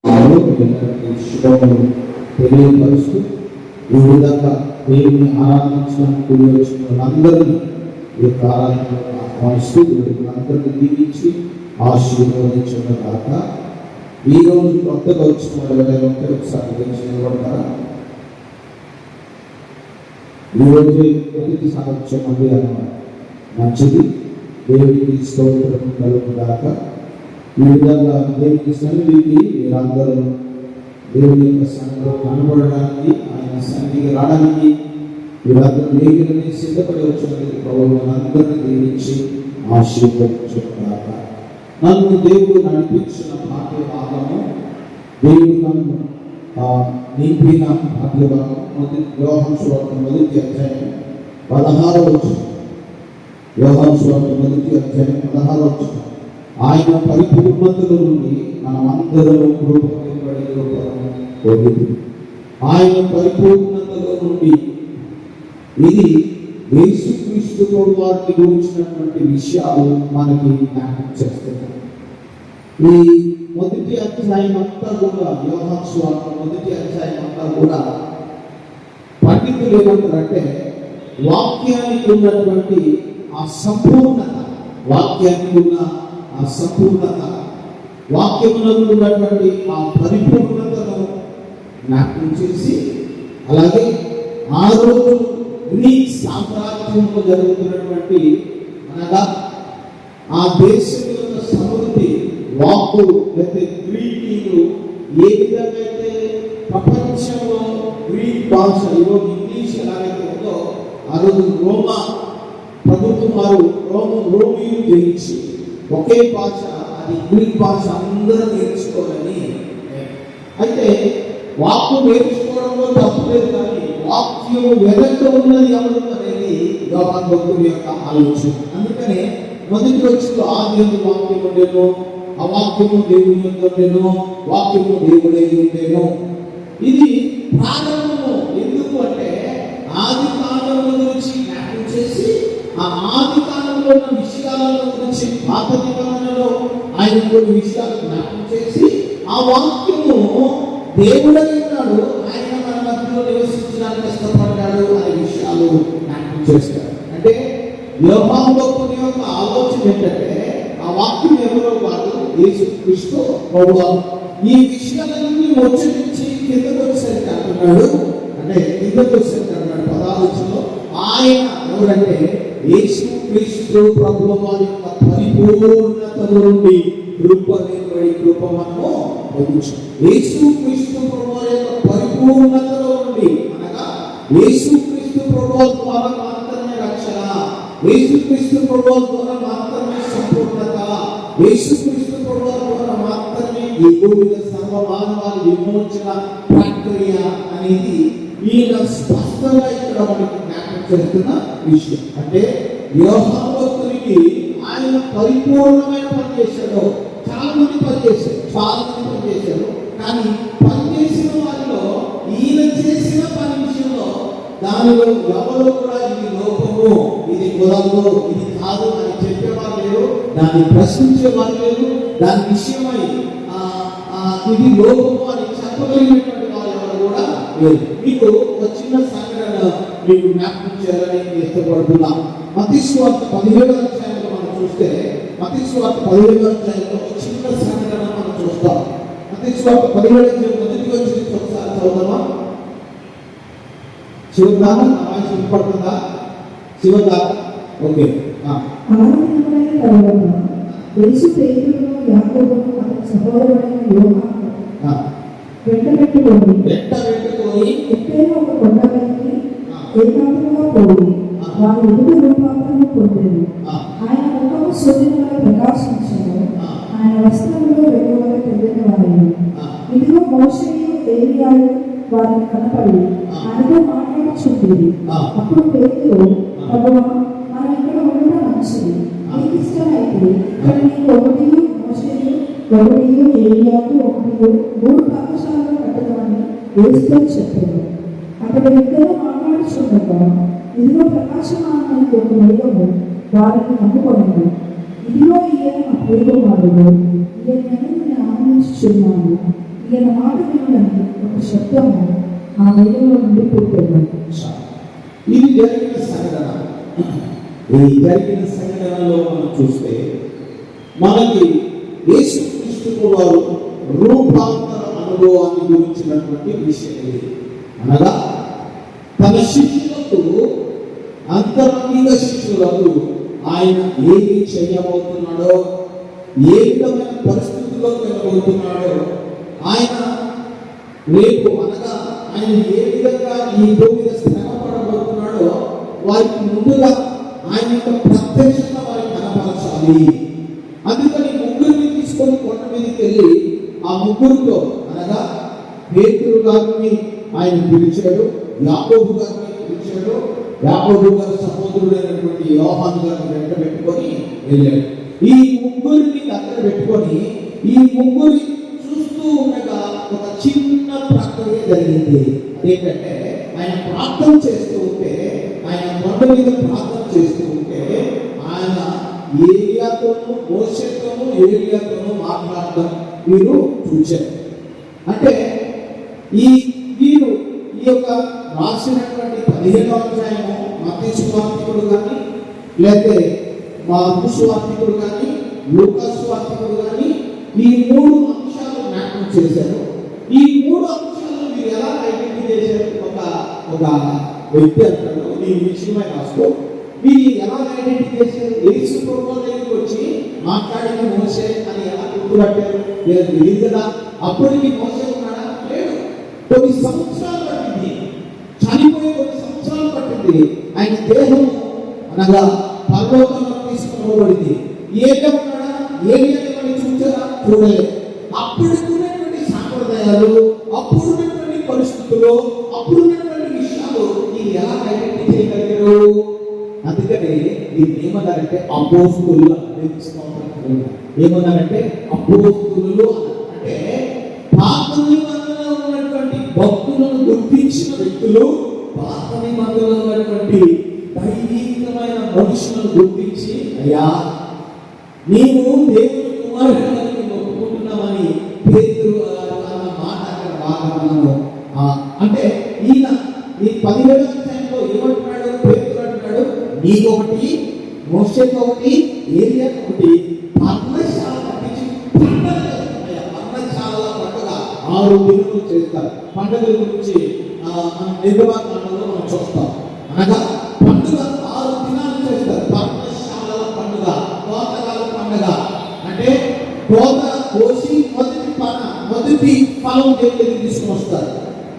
శుభములు తెలియపరుస్తూ ఈ విధంగా దేవుని ఆరాధించడానికి కూడి వచ్చిన వాళ్ళందరినీ ఈ యొక్క ఆరాధనలో ఆహ్వానిస్తూ అందరినీ దీవించి ఆశీర్వదించిన దాక ఈరోజు కొత్తగా వచ్చిన వాళ్ళు ఒకసారి నిలబడతారా? ఈరోజు మొదటి సాక్ష్యం అది అన్నమాట. మంచిది, దేవుడికి స్తోత్రం కలుగుగాక. ఈ విధంగా దేవుని సన్నిధికి మీరందరూ దేవుని యొక్క సన్నిధిలో కనబడడానికి, ఆయన సన్నిధికి రావడానికి మీరందరూ వేగిరని సిద్ధపడి వచ్చినందుకు ప్రభువును అందరినీ దీవించి ఆశీర్వదించుగాక. నన్ను దేవుడు నడిపించిన పాఠ్య భాగము, దేవుడు నన్ను నింపిన పాఠ్య భాగం యోహాను సువార్త మొదటి అధ్యాయం 16వ వచనం. యోహాను సువార్త మొదటి అధ్యాయం 16వ వచనం. ఆయన పరిపూర్ణతలో నుండి మనమందరము పొంది ఆయన పరిపూర్ణతలో నుండి, ఇది యేసుక్రీస్తు వారిని గురించినటువంటి విషయాలు మనకి జ్ఞాపకం చేస్తున్నాయి. ఈ మొదటి అధ్యాయం అంతా కూడా, యోహాను సువార్త మొదటి అధ్యాయం అంతా కూడా పండితులు ఏమంటారంటే వాక్యానికి ఉన్నటువంటి ఆ సంపూర్ణత, వాక్యానికి ఉన్న ఆ సంపూర్ణత, వాక్యములో ఉన్నటువంటి ఆ పరిపూర్ణతను జ్ఞాపకం చేసి, అలాగే ఆ రోజు గ్రీక్ సామ్రాజ్యంలో జరుగుతున్నటువంటి, అనగా ఆ దేశం యొక్క సమృద్ధి, వాక్కు లేకపోతే గ్రీకులు ఏ విధంగా అయితే ప్రపంచంలో గ్రీక్ భాష ఈరోజు ఇంగ్లీష్ ఎలాగైతే ఉందో, ఆ రోజు రోమా ప్రభుత్వం వారు రోమియు జయించి ఒకే భాష, అది గ్రీక్ భాష అందరూ నేర్చుకోవాలని. అయితే వాక్కు నేర్చుకోవడంలో తప్పలేదు, కానీ వాక్యం వెనక ఉన్నది ఎవరు అనేది యోహాను భక్తుడి యొక్క ఆలోచన. అందుకనే మొదటి వచ్చిన ఆది వాక్యం ఉండేను, ఆ వాక్యము దేవుని యొక్క ఉండేను, వాక్యము దేవుడై ఉండేను. ఇది ప్రారంభము. ఎందుకు అంటే ఆది కాలంలో గురించి జ్ఞాపకం చేసి, ఆ ఆది కాలంలో ఉన్న విషయాల గురించి పాత నిబంధనలో ఆయన కొన్ని విషయాలు జ్ఞాపకం చేసి, ఆ వాక్యము దేవుడై ఉన్నాడు, ఆయన మన మధ్యలో నివసించడానికి ఇష్టపడ్డాడు అనే విషయాలు జ్ఞాపకం చేస్తాడు. అంటే యోహాను భక్తుని యొక్క ఆలోచన ఏంటంటే, ఆ వాక్యం ఎవరో వాడు యేసుక్రీస్తు ప్రభువు. ఈ విషయాలన్నీ వచ్చి నుంచి కిందకు వచ్చేసరికి అంటున్నాడు, అంటే కిందకు వచ్చేసరికి అంటున్నాడు 16లో, ఆయన ఎవరంటే యేసుక్రీస్తు ప్రభువు వారి యొక్క పరిపూర్ణత నుండి కృపనేబడి కృప మనము పొందుతాం. యేసుక్రీస్తు ప్రభువు వారి యొక్క పరిపూర్ణతలో నుండి, అనగా యేసుక్రీస్తు ప్రభువు ద్వారా మాత్రమే రక్షణ, యేసుక్రీస్తు ప్రభువు ద్వారా మాత్రమే సంపూర్ణత, యేసుక్రీస్తు ప్రభువు ద్వారా మాత్రమే ఈ భూమి మీద సర్వ మానవాళి విమోచన ప్రక్రియ అనేది ఈయన స్పష్టంగా ఇక్కడ మనకి జ్ఞాపకం చేస్తున్న విషయం. అంటే యోహాను భక్తునికి ఆయన పరిపూర్ణమైన పని చేశాడు. చాలా మంది పని చేశారు, కానీ పనిచేసిన వారిలో ఈయన చేసిన పని విషయంలో దానిలో ఎవరు కూడా ఇది లోపము, ఇది కుదరదు, ఇది కాదు అని చెప్పేవారు లేరు, దాన్ని ప్రశ్నించేవారు లేరు, దాని విషయమై ఇది లోపము అని చెప్పగలిగినటువంటి వారు ఎవరు కూడా లేరు. మీకు ఒక చిన్న సంఘటన మీకు జ్ఞాపకం చేయాలని ఇష్టపడుతున్నాం. మత్తయి సువార్త 17వ అధ్యాయంలో మనం చూస్తే, మత్తయి సువార్త 17వ అధ్యాయంలో ఒక చిన్న సంఘటన మనం చూస్తాం. మత్తయి సువార్త 17వ అధ్యాయం మొదటి వచ్చి ఒకసారి చదువుదామా? శివదాన ఆవాజ్ వినపడుతుందా? శివదాన ఓకే. యేసు పేతురును యాకోబును అతని సహోదరుడైన యోహాను వెంటబెట్టుకొని ఎత్తైన ఒక కొండపైకి ఏకాంతంగా పోయి వారి ఎదుట రూపాంతరము పొందేది. ఆయన ముఖము సూర్యుని వలె ప్రకాశించెను, ఆయన వస్త్రములు వెలుగు వలె తెల్లనివారెను. ఇదిగో మోషేయు ఏలీయాయు వారిని కనపడి ఆయనతో మాట్లాడుచుండేది. అప్పుడు పేతురు, ప్రభువా, మనం ఇక్కడ ఉండడం మంచిది, నీకు ఇష్టమైతే ఇక్కడ నీకు ఒకటియు మోషేయు ఒకటియు ఏలీయాకు ఒకటియు 3 పాఠశాలలు కట్టదామని యేసుతో చెప్పారు. అక్కడ ఇద్దరు మాట్లాడుచుండగా ఇదిగో ప్రకాశమానమైన ఒక మేఘము వారిని నమ్ముకొనెను. ఇదిగో ఈయన నా ప్రియకుమారుడు, ఈయన నేను ఆనందించుచున్నాను, ఈయన మాట వినడానికి ఒక శబ్దము ఆ వేదంలో నుండి పుట్టింది. ఇది జరిగిన సంఘటన. ఈ జరిగిన సంఘటనలో మనం చూస్తే మనకి యేసుక్రీస్తు వారు రూపాంతర అనుభవాన్ని గురించినటువంటి విషయం ఇది. అనగా తన శిష్యులకు, అంతరంగిక శిష్యులకు ఆయన ఏమి చేయబోతున్నాడో, ఏ విధమైన పరిస్థితుల్లో వెళ్ళబోతున్నాడో, ఆయన రేపు అనగా ఆయన ఏ విధంగా ఈ భూమి మీద శ్రమపడబోతున్నాడో వారికి ముందుగా ఆయన యొక్క ప్రత్యక్షత వారికి కనపరచాలి. అందుకని ముగ్గురిని తీసుకొని కొండ మీదకి వెళ్ళి ఆ ముగ్గురితో అనగా పేతురు గారిని ఆయన పిలిచాడు, యాకోబు గారిని పిలిచాడు, యాకోబు గారి సహోదరుడైనటువంటి యోహాను గారిని వెంట పెట్టుకొని వెళ్ళాడు. ఈ ముగ్గురిని దగ్గర పెట్టుకొని ఈ ముగ్గురి చూస్తూ ఉండగా ఒక చిన్న ప్రక్రియ జరిగింది. ఏంటంటే ఆయన ప్రార్థన చేస్తూ ఉంటే, ఆయన కొండ మీద ప్రార్థన చేస్తూ ఉంటే ఆయన ఏలియాతోనూ మోషేతోనూ ఏలియాతోనూ మాట్లాడడం మీరు చూశారు. అంటే వీరు ఈ యొక్క రాసినటువంటి 15వ అధ్యాయము మత్తయి సువార్తికుడు కానీ, లేకపోతే మార్కు సువార్తికుడు కానీ, లూకా సువార్తికుడు కానీ ఈ 3 అంశాలు జ్ఞాపకం చేశారు. ఈ 3 అంశాలను మీరు ఎలా ఐడెంటిఫై చేశారు? ఒక వ్యక్తి అంటాడు, ఈ విషయమై రాస్తూ మీరు ఎలా ఐడెంటిఫై చేశారు? యేసు ప్రభువు దగ్గరికి వచ్చి మాట్లాడిన మోసే అని ఎలా గుర్తుపట్టారు? తెలియదు కదా. అప్పటికి మోసే ఉన్నాడా? లేడు. కొన్ని సంవత్సరాలు పట్టింది, చనిపోయి కొన్ని సంవత్సరాలు పట్టింది. ఆయన దేహం అనగా పరలోకంలో తీసుకుపోబడింది. ఏదో ఉన్నాడా? ఏమి చూసారా? చూడలేదు. అప్పుడున్నటువంటి సాంప్రదాయాలు, అప్పుడున్నటువంటి పరిస్థితులు, అప్పుడున్నటువంటి విషయాలు మీరు ఎలా ఐడెంటిఫై చేయగలిగారు? అందుకని దీన్ని ఏమన్నారంటే అపోస్తులు. ఏమన్నారంటే అపోస్తులు అంటే పాత నిబంధనలో ఉన్నటువంటి భక్తులను గుర్తించిన వ్యక్తులు, పాత నిబంధనలో ఉన్నటువంటి దైవికమైన మనుషులను గుర్తించి, అయ్యా నీవు దేవుని కుమారుడిని ఒప్పుకుంటున్నామని పేతురు అన్న మాట అక్కడ బాగా మనము అంటే ఈయన ఈ 17వ అధ్యాయంలో ఏమంటున్నాడు? పేతురు అంటున్నాడు, నీకొకటి, మోషేకొకటి, ఏలియాకొకటి పర్ణశాల కట్టించి పండుగ చేస్తామయ్యా. పర్ణశాల పండుగ 6 దినాలు చేస్తారు. పండుగల గురించి మన నిర్వాహకాండలో మనం చూస్తాం. అనగా పండుగ 6 దినాలు చేస్తారు. పర్ణశాల పండుగ, కోతకాల పండుగ అంటే కోత కోసి మొదటి ఫలం దేవుడి దగ్గరికి తీసుకుని వస్తారు.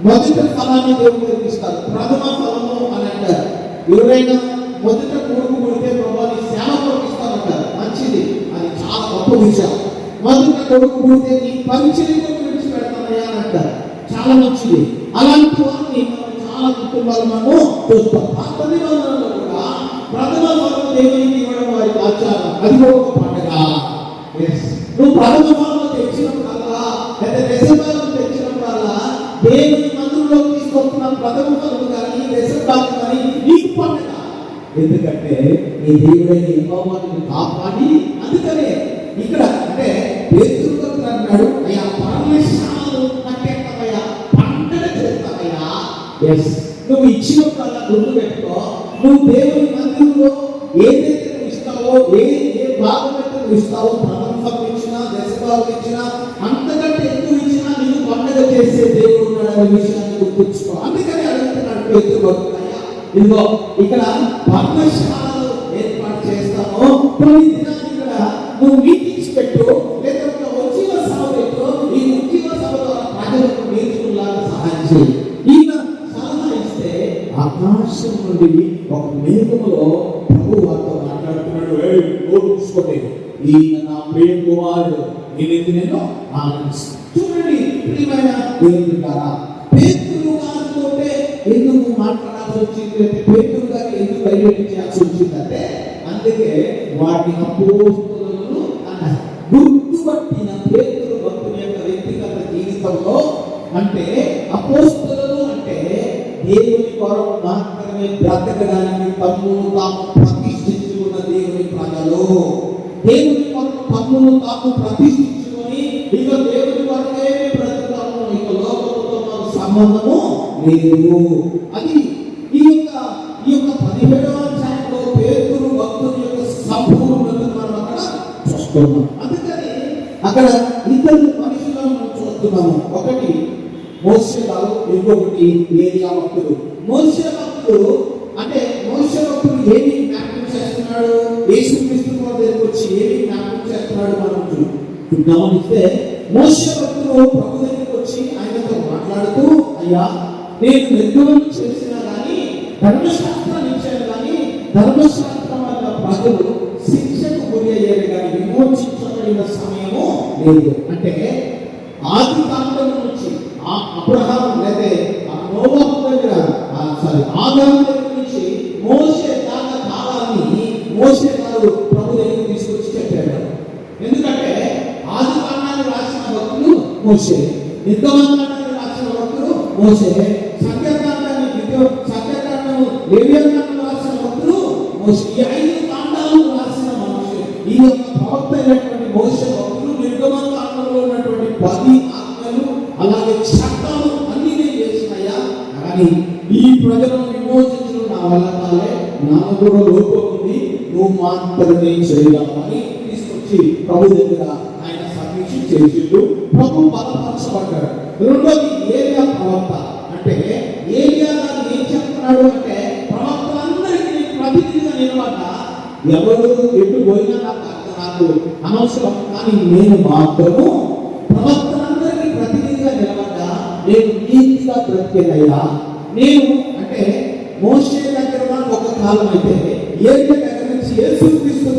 మొదటి ఫలాన్ని దేవుడి దగ్గరికి ఇస్తారు. ప్రథమ ఫలము అని అంటారు. ఎవరైనా మొదట కొడుకు కొడితే ప్రభావి సేవ కొడుకిస్తారంటారు. మంచిది, అది చాలా గొప్ప విషయం. మొదట కొడుకు కొడితే నీ పరిచయం గురించి పెడతానయ్యా అని అంటారు. చాలా మంచిది. అలాంటి వారిని మనం చాలా కుటుంబాలు మనము చూస్తాం. పాత నిబంధనలో కూడా ప్రథమ ఫలం దేవునికి ఇవ్వడం వారి ఆచారం. అది కూడా ఒక పండుగ. నువ్వు ప్రథమ ఫలం తెచ్చినప్పుడల్లా, లేదా దశభాగం తెచ్చినప్పుడల్లా దేవుని మందిరంలో తీసుకొస్తున్న ప్రథమ ఫలం కానీ దశభాగం కానీ నీకు పండుగ. ఎందుకంటే నీ దేవుడైన యెహోవాను కాపాడి, అందుకనే ఇక్కడ అంటే పేతురు అంటున్నాడు, అయ్యా పరమేశ్వరుడు కట్టేస్తామయ్యా, పండుగ చేస్తామయ్యా. నువ్వు ఇచ్చినప్పుడల్లా గుర్తు పెట్టుకో, నువ్వు దేవుని మందిరంలో ఏదైతే నువ్వు ఇస్తావో, ఏ భాగం అయితే నువ్వు ఇస్తావో, ప్రథమ ఫలం ఇచ్చినా దశభాగం ఇచ్చినా అంతకంటే ఎక్కువ ఇచ్చినా నీకు పండుగ చేసే దేవుడు ఉన్నాడు అనే విషయాన్ని గుర్తుంచుకో. అందుకని అడుగుతున్నాడు పేతురు, ఇదిగో ఇక్కడ పర్ణశాలను ఏర్పాటు చేస్తాము, కొన్ని దినాలు ఇక్కడ నువ్వు మీటింగ్స్ పెట్టు, లేకపోతే ఉద్యోగ సభ పెట్టు. ఈ ఉద్యోగ సభ ద్వారా ప్రజలకు నేర్చుకునేలాగా సహాయం చేయి. ఈయన సలహా ఇస్తే ఆకాశం నుండి ఒక మేఘములో ప్రభు వారితో మాట్లాడుతున్నాడు, చూసుకోండి, ఈయన నా ప్రియ కుమారుడు, నేను ఆనందిస్తాను. చూడండి ప్రియమైన దేవుని ద్వారా పేతురు గారితో ఎందుకు మాట్లాడాల్సి వచ్చింది అంటే, పేతురు గారిని ఎందుకు బయలుదేరి చేయాల్సి వచ్చిందంటే, అందుకే వాటి అపోస్తలులను అన్నారు. గుర్తుపట్టిన పేతురు భక్తుని యొక్క వ్యక్తిగత జీవితంలో అంటే అపోస్తలులు అంటే దేవుని కొరకు మాత్రమే బ్రతకడానికి తమ్మును తాము ప్రతిష్ఠించుకున్న దేవుని ప్రజలు. దేవుని కొరకు తమ్మును తాము ప్రతిష్ఠించుకొని ఇక దేవుని కొరకే బ్రతుకుతాం సంబంధము లేదు. అది ఈ యొక్క 17వ అధ్యాయంలో పేతురు భక్తుని యొక్క సంపూర్ణతను మనం అక్కడ చూస్తున్నాం. అందుకని అక్కడ ఇద్దరు మనుషులను మనం చూస్తున్నాము. ఒకటి మోషే గారు, ఇంకొకటి ఏలియా భక్తుడు. మోషే భక్తుడు అంటే మోషే భక్తుడు ఏమి జ్ఞాపకం చేస్తున్నాడు? యేసుక్రీస్తు దగ్గరికి వచ్చి ఏమి జ్ఞాపకం చేస్తున్నాడు? మనం గమనిస్తే మోషే భక్తుడు ప్రభు దగ్గరికి వచ్చి ఆయనతో మాట్లాడుతూ, అయ్యా నేను నిర్గమనం చేసినా కానీ ధర్మశాస్త్రాన్ని ఇచ్చాను, కానీ ధర్మశాస్త్రం వల్ల ప్రజలు శిక్షకు గురి అయ్యారు కానీ విమోచించబడిన సమయము లేదు. అంటే ఆది కాండం నుంచి అబ్రహాము లేదా నోవహు దగ్గర ఆదాము దగ్గర నుంచి మోషే దాకా కాలాన్ని మోషే గారు ప్రభు దగ్గరికి తీసుకొచ్చి చెప్పాడు. ఎందుకంటే ఆది కాండాన్ని రాసిన భక్తులు మోషే, నిర్గమకాండాన్ని రాసిన భక్తులు మోషే, సంఖ్యాకాండాన్ని లేవియకాండం రాసిన భక్తులు మోషే. ఈ 5 కాండాలను రాసిన మనుషులు ఈ యొక్క ప్రవక్త అయినటువంటి మోషే భక్తులు నిర్గమకాండంలో ఉన్నటువంటి 10 ఆజ్ఞలు అలాగే చట్టాలు అన్ని నేను చేసినాయా, కానీ ఈ ప్రజలను విమోచించడం నా వల్ల కాలే, నాకు కూడా లోపం ఉంది, నువ్వు మాత్రమే చేయగలవని తీసుకొచ్చి ప్రభు దగ్గర ఆయన సబ్మిషన్ చేసిండు. ప్రభు బలపరచబడ్డాడు. రెండోది ఏలియా ప్రవక్త. అంటే ఏలియా గారు ఏం చెప్తున్నాడు అంటే, ప్రవక్తలందరికీ ప్రతినిధిగా నిలబడ్డా, ఎవరు ఎటు పోయినా నాకు అనవసరం, కానీ నేను మాత్రము ప్రవక్తలందరికీ ప్రతినిధిగా నిలబడ్డా, నేను నీతిగా బ్రతికేదయ్యా. నేను అంటే మోషే దగ్గర ఒక కాలం అయితే ఏలియా దగ్గర నుంచి యేసుక్రీస్తు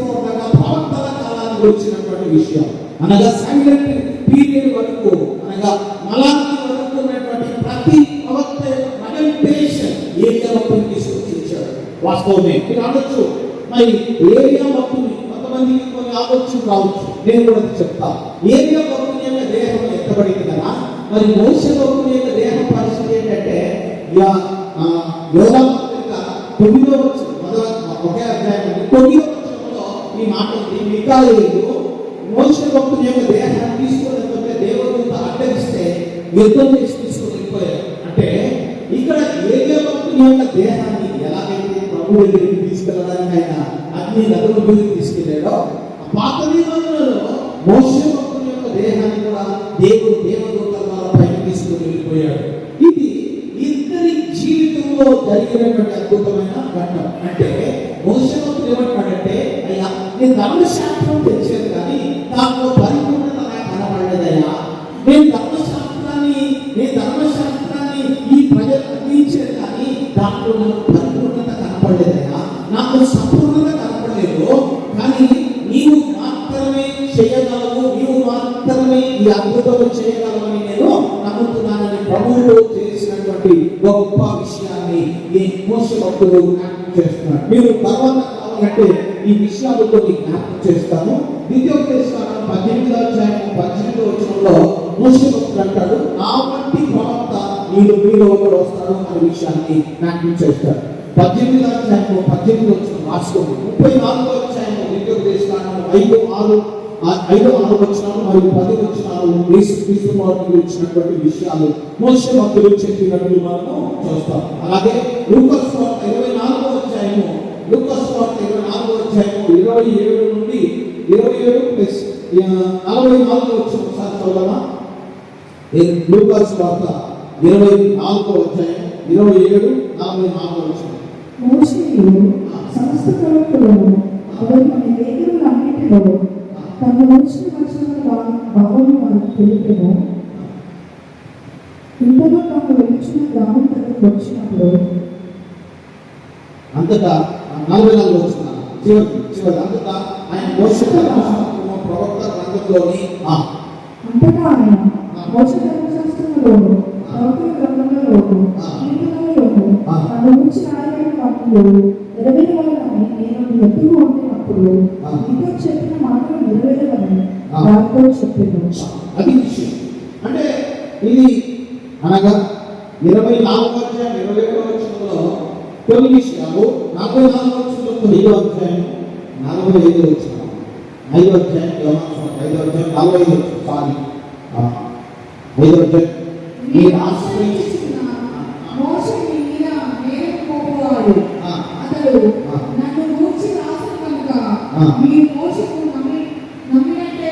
ప్రవక్తల కాలానికి వచ్చినటువంటి విషయం, అనగా సైలెంట్ పీరియడ్ వరకు, అనగా మలాకి వరకు ఉన్నటువంటి ప్రతి ప్రవక్త ప్రజెంటేషన్ ఏలియా భక్తుని తీసుకొచ్చి ఇచ్చాడు. వాస్తవమే మీరు అనొచ్చు, మరి ఏలియా భక్తుని కొంతమందికి కొన్ని ఆలోచన రావచ్చు, నేను కూడా చెప్తా. ఏలియా భక్తుని యొక్క దేహం ఎత్తబడింది కదా, మరి మోషే భక్తుని యొక్క దేహ పరిస్థితి ఏంటంటే, యోధా పత్రిక 9వ వచనం ఒకే అధ్యాయం 9వ వచనంలో ఈ మాట ఉంది. మికాయేలు మోషే భక్తుని యొక్క దేహాన్ని తీసుకుని దేవదూత అడ్డగిస్తే యుద్ధం చేసి తీసుకుని వెళ్ళిపోయారు. అంటే ఇక్కడ ఏలియా భక్తుని యొక్క దేహాన్ని ఎలాగైతే ప్రభు దగ్గరికి తీసుకెళ్ళడానికి ఆయన అగ్ని నదుల మీదకి తీసుకెళ్ళాడో, పాత నిబంధనలో మోషే భక్తుని యొక్క దేహాన్ని కూడా దేవుడు దేవదూతల ద్వారా పైకి తీసుకుని వెళ్ళిపోయాడు. ఇది ఇద్దరి జీవితంలో జరిగినటువంటి అద్భుతమైన ఘట్టం. అంటే మోషే భక్తుడు ఏమంటాడంటే, అయ్యా నేను ధర్మశాస్త్రం తెచ్చాను కానీ దాంట్లో పరిపూర్ణత నాకు కనపడలేదయ్యా. నేను ధర్మశాస్త్రాన్ని ఈ ప్రజలు అందించాను కానీ దాంట్లో నాకు పరిపూర్ణత కనపడలేదయ్యా, నాకు సంపూర్ణత కనపడలేదు. కానీ నీవు మాత్రమే చేయగలవు, నీవు మాత్రమే ఈ అద్భుతం చేయగలవని నేను నమ్ముతున్నానని ప్రభువులో చేసినటువంటి గొప్ప విషయాన్ని ఈ మోషే భక్తుడు జ్ఞాపకం చేస్తున్నాడు. మీరు తర్వాత కావాలంటే ఈ విషయాలతో జ్ఞాపకం చేస్తాను. ద్వితీయోపదేశకాండం 18వ అధ్యాయం 18వ వచనంలో మోషే భక్తుడు అంటాడు, నా వంటి ప్రవక్త మీలో ఒకడు వస్తాడు అనే విషయాన్ని జ్ఞాపకం చేస్తాడు. 18వ అధ్యాయం 18వ వచనం రాసుకోండి. 34వ అధ్యాయం ద్వితీయోపదేశకాండం 5-6 వచనాలు మరియు 10 వచనాలు యేసుక్రీస్తు వారికి ఇచ్చినటువంటి విషయాలు మోషే భక్తుడు చెప్పినట్లు మనము చూస్తాం. అలాగే లూకాసు సువార్త 24వ అధ్యాయము 27 నుండి 27+44 వచనం ఒకసారి చదవమా. లూకాసు సువార్త 24వ అధ్యాయం 27-44 వచనం. మోషేయు సమస్త ప్రవక్తలను మన వేదములన్నిటిలో తమ వచ్చిన వచనముల భావము వారికి తెలిపెను. ఇంతలో తాము వెలుచున్న గ్రామం దగ్గరకు వచ్చినప్పుడు అంతటా 44 వచ్చిన చివరి అంతటా ఆయన మోషే ప్రవక్త గ్రంథంలోని అంతటా ఆయన మోషే ధర్మశాస్త్రములోను ప్రవక్తల గ్రంథములలోను కీర్తనలలోను తన గురించి రాయబడిన వాటిలో నెరవేరవాలని నేను నీ ఎదురు ఉండినప్పుడు నీతో చెప్పిన మాటలు నెరవేరవని వారితో చెప్పాను. అది విషయం. అంటే ఇది అనగా 24వ అధ్యాయం 27వ వచనంలో కొన్ని విషయాలు, 44వ వచనంలో 5వ అధ్యాయం 45వ వచనం 5వ అధ్యాయం 5వ అధ్యాయం 45వ వచనం 5వ అధ్యాయం మీరు ఆశ్రయించి వాడు ఆ. అతడు ఆ. నన్ను గూర్చి రాసిన కనుక ఆ. మీరు మోషేను నమ్మినట్టే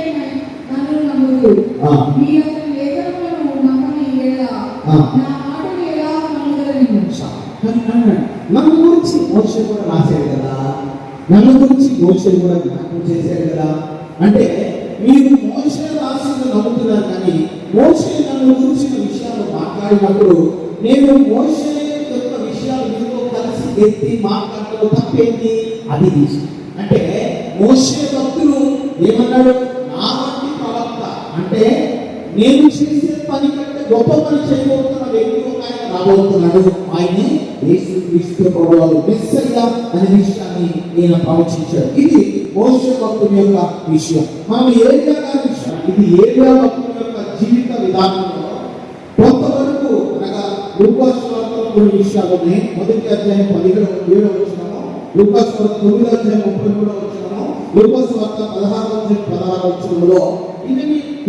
నన్ను నమ్ముదు. ఆ. మీరు అతని లేఖనములను నమ్మని ఎడల ఆ. నా మాటలు ఎలా నమ్మగలను? నన్ను గురించి మోషే కూడా రాశాడు కదా, నన్ను గురించి మోషే కూడా జ్ఞాపకం చేశాడు కదా. అంటే మీరు మోషే రాసింది నమ్ముతున్నారు, కానీ మోషే నన్ను గురించిన విషయాలు మాట్లాడినప్పుడు నేను మోషే యొక్క విషయాలు మీతో కలిసి ఎత్తి మాట్లాడటం తప్పేంటి? అది అంటే మోషే భక్తులు ఏమన్నాడు? నా వంటి ప్రవక్త అంటే నేను చేసే పని కంటే గొప్ప పని చేయబోతున్న వ్యక్తి ఒక ఆయన రాబోతున్నాడు, ఆయన యేసుక్రీస్తు ప్రభువు మెస్సయ్య అనే విషయాన్ని ఈయన ప్రవచించాడు. ఇది మోషే భక్తుని యొక్క విషయం. మనం ఏరియా గారి విషయం, ఇది ఏరియా భక్తుని యొక్క జీవిత విధానంలో కొంతవరకు అనగా లూకాసు వార్తలో కొన్ని విషయాలు ఉన్నాయి. మొదటి అధ్యాయం 17వ వచనము, లూకాసు వార్త 9వ అధ్యాయం 33వ వచనము, లూకాసు వార్త 16వ అధ్యాయం 16వ వచనంలో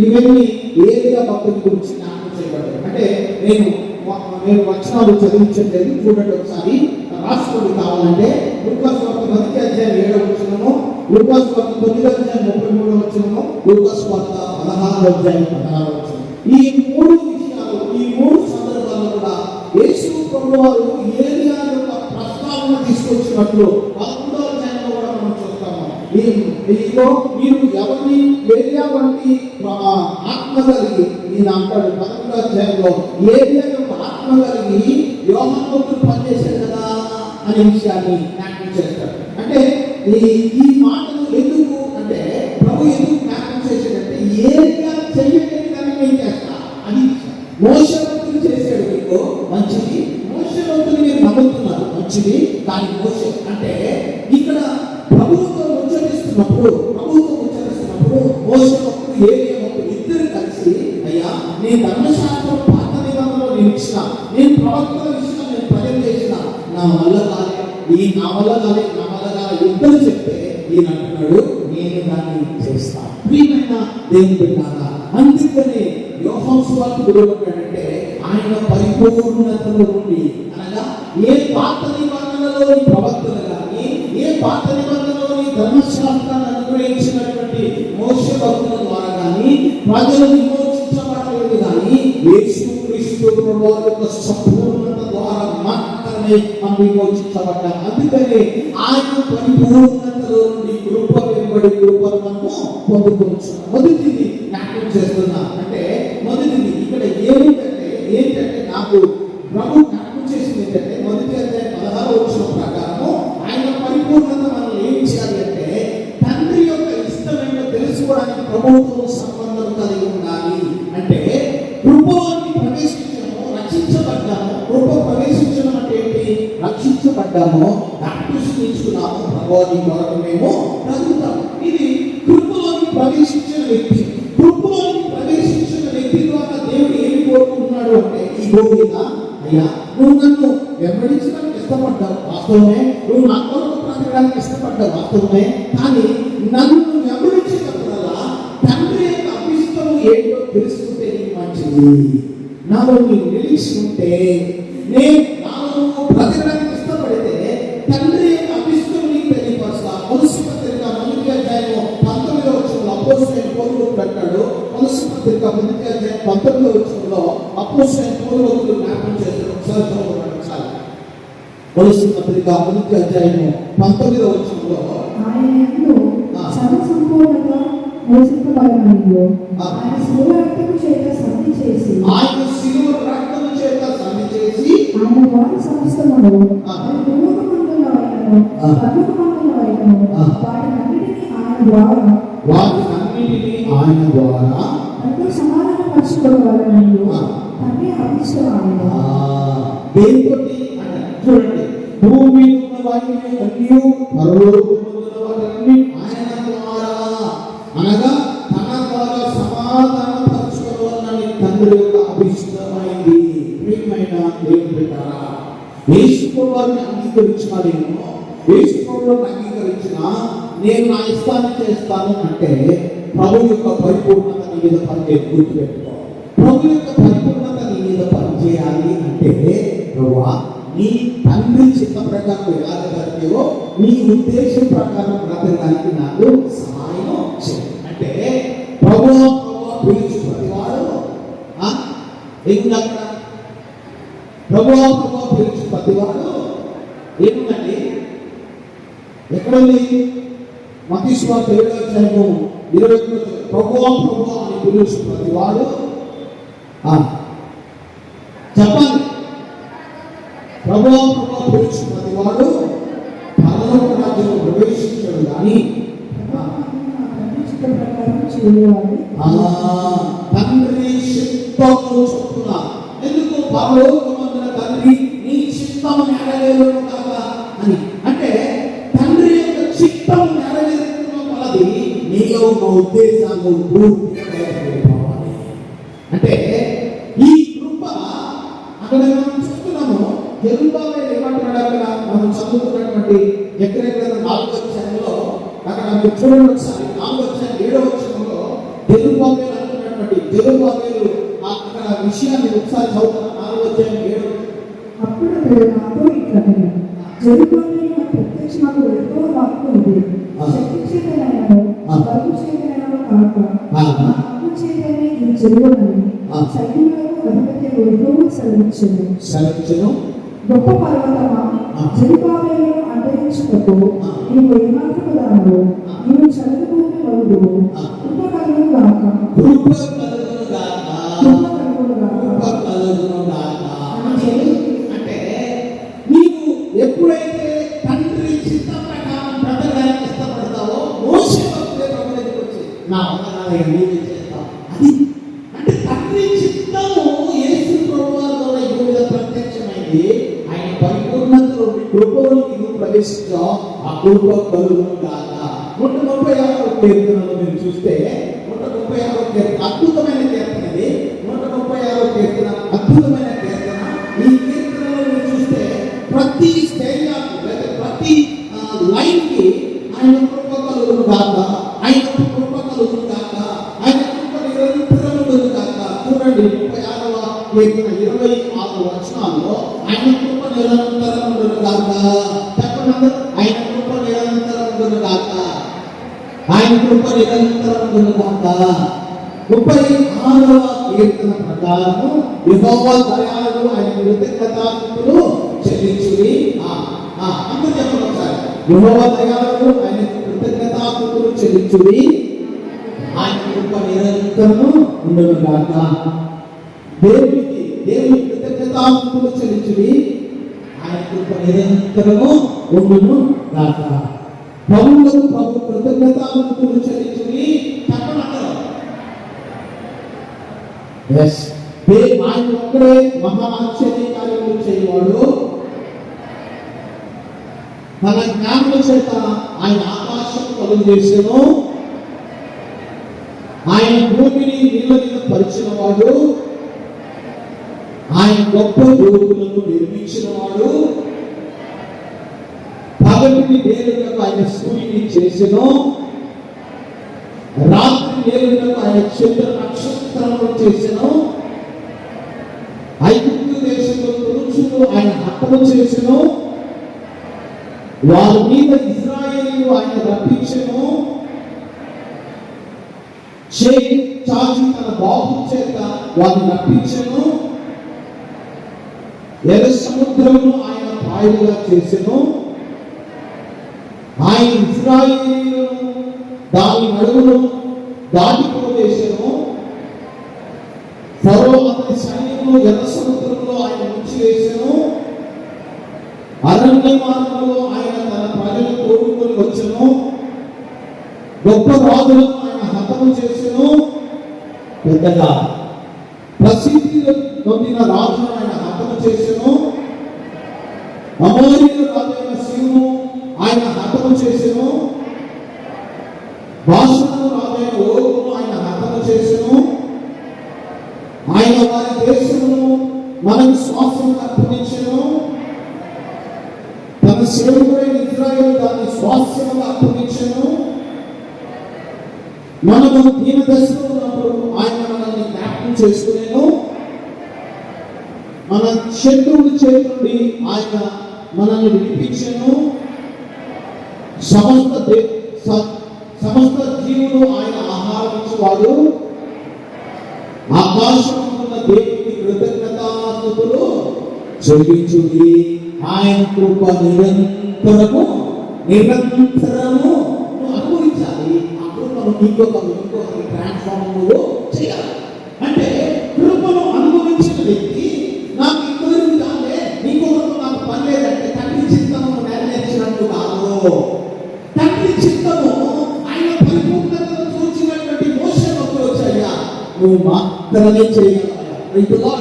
ఇవన్నీ ఏరియా భక్తుని గురించి జ్ఞాపకం చేయబడ్డాయి. అంటే నేను వచనాలు చదివించట్లేదు, చూడండి ఒకసారి, రాసుకోండి కావాలంటే. లూకాసు వార్త 1వ అధ్యాయం 7వ వచనము, లూకాసు వార్త 9వ అధ్యాయం 33వ వచనము, లూకాసు వార్త 16వ అధ్యాయం 16వ వచనం. ఈ మూడు విషయాలు, ఈ మూడు సందర్భాల్లో కూడా యేసు ప్రభువారు ఏరియా యొక్క ప్రస్తావన తీసుకొచ్చినట్లు 11వ అధ్యాయంలో కూడా మనం చూస్తాము. ఇదిగో మీరు ఎవరిని ఏరియా వంటి ఆత్మ కలిగి, నేను అంటాడు 11వ అధ్యాయంలో ఏరియా యొక్క ఆత్మ కలిగి యోహాను భక్తుడు పనిచేశాడు కదా అనే విషయాన్ని జ్ఞాపకం చేస్తాడు. అంటే ఈ మాటలు ఎందుకు అంటే ప్రభు ఎందుకు జ్ఞాపకం చేశాడంటే ఏరియా చెయ్యలేని కానీ నేను చేస్తా అది. మోషే భక్తులు చేశాడు మీకు మంచిది, మోషే భక్తులు మీరు నమ్ముతున్నారు మంచిది, కానీ మోషే అంటే ఇక్కడ ప్రభుత్వం ఉచ్చరిస్తున్నప్పుడు మోషే భక్తులు ఏరియా భక్తులు ఇద్దరు కలిసి, అయ్యా నీ ధర్మశాస్త్రం పాత నిబంధనలో నేను ఇచ్చిన, నేను ప్రవక్తల విషయం నేను ప్రజలు చేసిన, నా వల్ల కాలే ఇద్దరు చెప్తే ఈయన అంటున్నాడు నేను దాన్ని చేస్తాను. ప్రియమైన దేవుని బిడ్డలారా, అందుకనే యోహాను సువార్తికుడు ఏమంటాడంటే ఆయన పరిపూర్ణతలో నుండి, అనగా ఏ పాత నిబంధనలోని ప్రవక్తలు కానీ, ఏ పాత నిబంధనలోని ధర్మశాస్త్రాన్ని అనుగ్రహించినటువంటి మోషే భక్తుల ద్వారా కానీ ప్రజలు విమోచించబడలేదు, కానీ యేసుక్రీస్తు ప్రభువు యొక్క సంపూర్ణత ద్వారా మాత్రమే మనం విమోచించబడ్డాం. అందుకనే ఆయన పరిపూర్ణతలో నుండి కృప వెంబడి కృపను మనము పొందుకోవచ్చు. మొదటిది జ్ఞాపకం చేస్తున్నా అంటే మొదటిది ఇక్కడ ఏంటంటే నాకు ప్రభు జ్ఞాపకం చేసింది ఏంటంటే మొదటి అధ్యాయం 16వ వచనం ప్రకారము ఆయన పరిపూర్ణత మనం ఏం చేయాలి అంటే తండ్రి యొక్క ఇష్టమేంటో తెలుసుకోవడానికి ప్రభుత్వం సంబంధం కలిగి ఉండాలి. అంటే కృపలోకి ప్రవేశించము, రక్షించబడ్డాము. కృప ప్రవేశించడం అంటే ఏంటి? రక్షించబడ్డాము, బాప్టిజం తీసుకున్నాము, ప్రభువుని కొరకు మేము బ్రతుకుతాము. ఇది కృపలోకి ప్రవేశించిన వ్యక్తి. కృపలోకి ప్రవేశించిన వ్యక్తి ద్వారా దేవుడు ఏమి కోరుకుంటున్నాడు అంటే ఈ భూమిద, అయ్యా నువ్వు నన్ను వెంబడించడానికి ఇష్టపడ్డావు వాస్తవమే, నువ్వు నా కొరకు బ్రతకడానికి ఇష్టపడ్డావు వాస్తవమే, కానీ నన్ను వెంబడించినప్పుడల్లా తండ్రి యొక్క అభిష్టము ఏంటో తెలుసుకుంటే నీకు మంచిది. నాలో నీవు నిలిచుకుంటే, నేను నాలో బ్రతకడానికి ఇష్టపడితే తండ్రి యొక్క అభిష్టం నీకు తెలియపరుస్తా. కొలస్సీ పత్రిక 1వ అధ్యాయం 19వ వచనంలో అపోస్తలుడైన పౌలు అంటాడు, కొలస్సీ పత్రిక 1వ అధ్యాయం 19వ వచనంలో అపోస్తలుడైన పౌలు జ్ఞాపకం చేస్తాడు. ఒకసారి చదవండి చాలు. కొలస్సీ పత్రిక 1వ అధ్యాయం 19వ వచనంలో ఆయన సర్వసంపూర్ణత మోసింపబడమనియు ఆయన శిలువ రక్తము చేత సంధి చేసి ఆయన ద్వారా సమస్తమును భూలోకమందులైనను పరలోకమందులైనను వాటినన్నిటినీ ఆయన ద్వారా ఎంతో సమాధానపరచుకోవాలనియు తండ్రి అభిష్టమాయెను. దేనితోటి అంటే చూడండి, భూమి ఉన్న వాటిని అన్నీ పరలోకమందుల వాటిని ఆయన ద్వారా, అనగా తన ద్వారా సమాధానపరచుకోవాలని తండ్రి యొక్క అభిష్టమైంది. ప్రియమైన దేవుని బిడ్డలారా, యేసు ప్రభువుని అంగీకరించినారేమో, యేసు ప్రభువుని అంగీకరించినా నేను నా ఇష్టాన్ని చేస్తాను అంటే ప్రభు యొక్క పరిపూర్ణత నీ మీద పనిచేసి గుర్తుపెట్టుకో. ప్రభు యొక్క పరిపూర్ణత నీ మీద పనిచేయాలి అంటే ప్రభువా నీ తండ్రి చిత్త ప్రకారం ఎలాగ బ్రతికేవో నీ ఉద్దేశం ప్రకారం బ్రతకడానికి నాకు సహాయం చేయండి. అంటే ప్రభువా ప్రభువా పిలుచు ప్రతివాడు ఏముంది అక్కడ? ప్రభువా ప్రభువా పిలుచు ప్రతివాడు ఏముందండి? ఎక్కడుంది? మత్తయి సువార్త 7:21 ప్రభువా ప్రభువా అని పిలుచు ప్రతివాడు చెప్పండి. ప్రభువా ప్రభువా పిలుచు ప్రతివాడు పరలోక రాజ్యంలో ప్రవేశించడు కానీ తండ్రి చిత్తము చొప్పున. ఎందుకు? పరలోకమందున తండ్రి నీ చిత్తము నెరవేరును కాక అని. అంటే తండ్రి యొక్క చిత్తము నెరవేరుతున్న కొలది నీలో ఉన్న ఉద్దేశాలు పూర్తిగా నెరవేరుకోవాలి. అంటే ఈ కృప అక్కడ మనం చూస్తున్నాము. జెరుబ్బాబెలు ఏమంటున్నాడు అక్కడ మనం చదువుతున్నటువంటి ఎక్కడెక్కడ 4వ అధ్యాయంలో అక్కడ మీరు చూడండి ఒకసారి. 4వ అధ్యాయం 7వ వచనంలో జెరుబ్బాబెలు అంటున్నటువంటి జెరుబ్బాబెలు అక్కడ విషయాన్ని ఒకసారి చదువుతున్న 4వ అధ్యాయం 7వ. అప్పుడు నాతో ఇట్లా జెరుబ్బాబెలు ప్రత్యక్షకు ఎక్కువ వాక్కు ఉంది. శక్తి చేతనైనను బలము చేతనైనను కాక ఆత్మ చేతనే ఇది జరుగునని సైన్యములకు అధిపతి యెహోవా సెలవిచ్చెను. గొప్ప పర్వతమా, జెరుబ్బాబెలును అంతరించుటకు నీవు ఏమాత్రము దానవు, నీవు చదువుకుని వలుదువు. కృప కలుగును గాక, కృప కలుగును గాక. అంటే నీవు ఎప్పుడైతే తండ్రి చిత్త ప్రకారం బ్రతకడానికి ఇష్టపడతావో మోసే భక్తుడే ప్రభు దగ్గరికి వచ్చి నా వందనాలయ్యా నీవే చేస్తావు అది. అంటే తండ్రి చిత్తము యేసు ప్రభు వారి ద్వారా ఈ భూమి మీద ప్రత్యక్షమైంది. ఆయన పరిపూర్ణతలో కృపలోకి నువ్వు ప్రవేశించావు. ఆ కృప కలుగును గాక. 136వ కీర్తనలో మీరు చూస్తే 136వ కీర్తన అద్భుతమైన కీర్తన ఇది. 136వ కీర్తన అద్భుతమైన కీర్తన. ఈ కీర్తనలో మీరు చూస్తే ప్రతి స్టేజ్లకు లేదా ప్రతి లైన్ కి ఆయన కృప కలుగును గాక, ఆయన కృప కలుగును గాక, ఆయన కృప నిరంతరం కలుగును గాక. చూడండి 36వ కీర్తన 26 వచనాల్లో ఆయన కృప నిరంతరం కలుగును గాక. చెప్పండి, ఆయన కృప నిరంతరం కలుగును గాక, ఆయన కృప నిరంతరం కలుగును గాక. 36వ కీర్తన ప్రకారం యెహోవా దయాళుడు, ఆయన కృతజ్ఞతాస్తుతులు చెల్లించుడి. అందరూ చెప్పండి ఒకసారి. యెహోవా దయాళుడు, ఆయన కృతజ్ఞతాస్తుతులు చెల్లించుడి, ఆయన కృప నిరంతరము ఉండును గాక. దేవుని కృతజ్ఞతాస్తుతులు చెల్లించుడి, ఆయన కృప నిరంతరము ఉండును గాక. ప్రభువులకు ప్రభు కృతజ్ఞతాస్తుతులు చెల్లించుడి. చెప్పండి. ఆయన ఒక్కడే మహా ఆశ్చర్య కార్యములు చేయవాడు. తన జ్ఞానముల చేత ఆయన ఆకాశం కలుగు చేసెను. ఆయన భూమిని నీళ్ళ మీద పరిచిన వాడు. ఆయన గొప్ప జ్యోతులను నిర్మించిన వాడు. పగటిని నేలుటకు ఆయన సూర్యుని చేసెను. రాత్రి నేలుటకు ఆయన చంద్ర నక్షత్రములను చేసెను. ఐగుప్తు దేశంలో పురుషులు ఆయన హతము చేసెను. వారి మీద ఇశ్రాయేలీయులు ఆయన రప్పించెను. చేయి చాచి తన బాహు చేత వారిని రప్పించెను. ఎర్ర సముద్రమును ఆయన పాయలుగా చేసెను. ఆయన ఇశ్రాయేలీయులను దాని నడుమును దాటిపోజేసెను. ఫరో అతని సైన్యమును ఎర్ర సముద్రంలో ఆయన ముంచివేసెను. అరణ్య మార్గంలో ఆయన తన ప్రజలను తోడుకొని వచ్చెను. గొప్ప రాజులను ఆయన హతము చేసెను. పెద్దగా ప్రసిద్ధి పొందిన రాజును ఆయన హతము చేసెను. అమోరీయుల రాజైన సీను ఆయన హతము చేసెను. బాషాను రాజైన ఓగును ఆయన హతము చేసెను. ఆయన వారి దేశమును మనకు స్వాస్థ్యముగా అప్పగించెను. తన సేవకుడైన ఇశ్రాయేలు దాన్ని స్వాస్థ్యముగా అప్పగించెను. మనము దీన దశలో ఉన్నప్పుడు ఆయన మనల్ని జ్ఞాపకం చేసుకునేను. మన శత్రువుల చేతి నుండి ఆయన మనల్ని విడిపించను. సమస్త జీవులు ఆయన ఆహారం ఇచ్చేవాడు. ఆకాశమున్న దేవునికి కృతజ్ఞతాస్తుతులు చెల్లించుడి. ఆయన కృప నిరంతరము అనుభవించాలి. ఆ కృపను ఇంకొకరికి ట్రాన్స్ఫార్మ్ చేయాలి. అంటే కృపను అనుభవించిన వ్యక్తి నాకు ఇంకొకరికి కాదే, ఇంకొకరు నాకు పని లేదంటే తండ్రి చిత్తము నెరవేర్చినట్టు కాదు. తండ్రి చిత్తము ఆయన పరిపూర్ణతను చూచినటువంటి మోషకు వచ్చాయా, నువ్వు మాత్రమే చేయగలవా,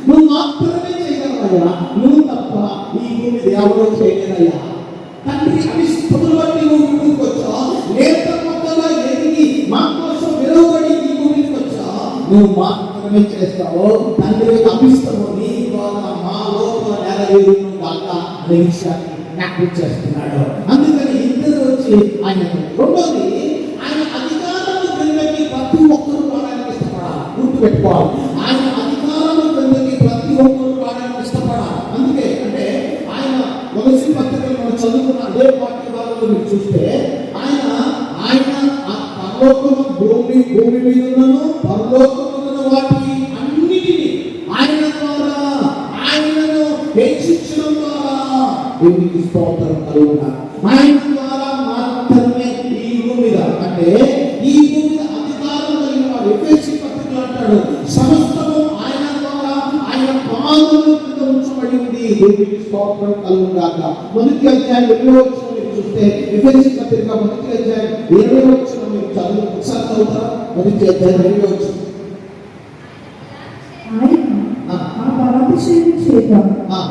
నువ్వు మాత్రమే చేయగలవా, నువ్వు తప్ప ఈ భూమి దేవుడు చేయలేదయ్యా. తండ్రి అభిష్టములు బట్టి నువ్వు భూమికి వచ్చా, లేత మొక్కగా ఎదిగి మా కోసం విలువబడి ఈ భూమికి వచ్చా, నువ్వు మాత్రమే చేస్తావు. తండ్రి అభిష్టము నీ ద్వారా మా లోపల నెరవేరును కాక అనే విషయాన్ని జ్ఞాపకం చేస్తున్నాడు. అందుకని ఇద్దరు వచ్చి ఆయన రెండోది, ఆయన అధికారము క్రిందకి ప్రతి ఒక్కరు రావడానికి ఇష్టపడాలి. గుర్తుపెట్టుకోవాలి, ఆయన అధికారము క్రిందకి ప్రతి ఒక్కరు రావడానికి ఇష్టపడాలి. అందుకే అంటే ఆయన మొదటి పత్రికలు మనం చదువుకున్న అదే వాక్య భాగంలో మీరు చూస్తే ఆయన పరలోకము భూమి మీద ఉన్నను పరలోకమున్న వాటి అన్నిటినీ ఆయన ద్వారా ఆయనను హెచ్చించడం ద్వారా దేవునికి స్తోత్రం కలుగునా. ఆయన ద్వారా మాత్రమే ఈ భూమి మీద అంటే ఈ భూమి మీద అధికారం కలిగిన వాడు. ఎఫెసీ పత్రికలో అంటాడు, సమస్తము ఆయన ద్వారా ఆయన పాదముల కింద ఉంచబడి ఉంది. దేవునికి స్తోత్రం కలుగుగాక. మొదటి అధ్యాయం 20వ వచనం మీరు చూస్తే ఎఫెసీ పత్రిక మొదటి అధ్యాయం 20వ వచనం మీరు ఒకసారి చదువుతారా? మొదటి అధ్యాయం 20వ వచనం.